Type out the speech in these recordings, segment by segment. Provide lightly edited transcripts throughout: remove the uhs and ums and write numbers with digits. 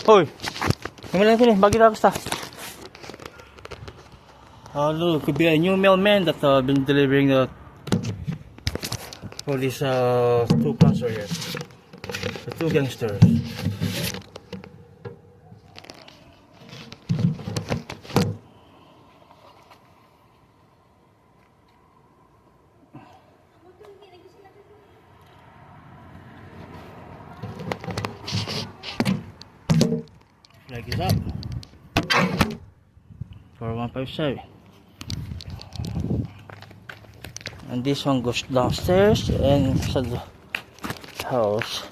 Hoy! May lang sini, bagi tapos ta. Look, could be a new mailman that been delivering the for these two clowns right here. The two gangsters. Flag is up. 4157. And this one goes downstairs and sa the house.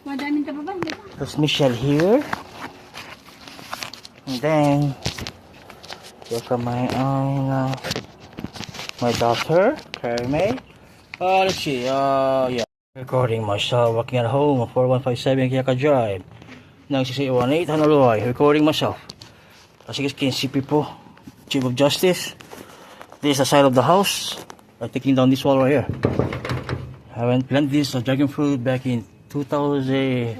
Madaming ka pa ba? There's Michelle here. And then here come my daughter, Carrie. Let's see. Yeah. Recording myself walking at home on 4157 Kiyaka Drive. Nang 6818 Honolulu. Recording myself. As you guys can see, people, Chief of Justice. This is the side of the house. I'm taking down this wall right here. I went planted this dragon fruit back in 2020,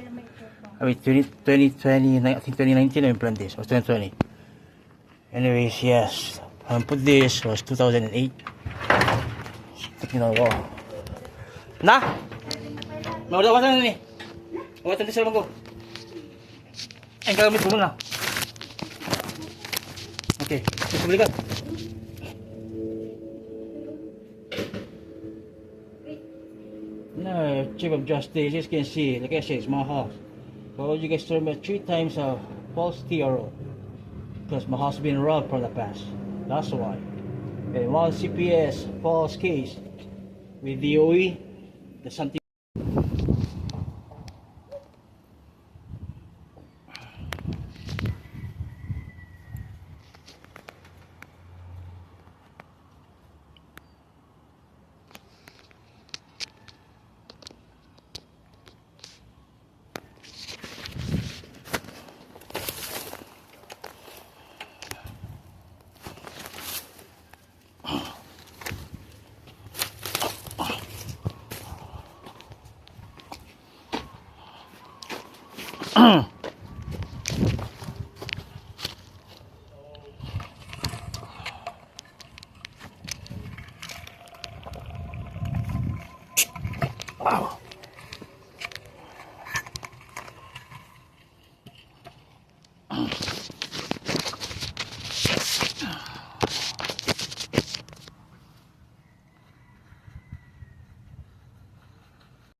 I think 2019 I planted this, or 2020. Anyways, yes, I put this was 2008. Taking down the wall. Nah! Mawala-wala na ni. Wala din sa lamang ko. Ay, kagamit ko muna. Okay, let's balik. No, Chief of Justice, as you can see, like I said, it's my house. So you guys told me 3 times false TRO. Because my house has been robbed from the past. That's why. And one CPS false case with DOE, there's something.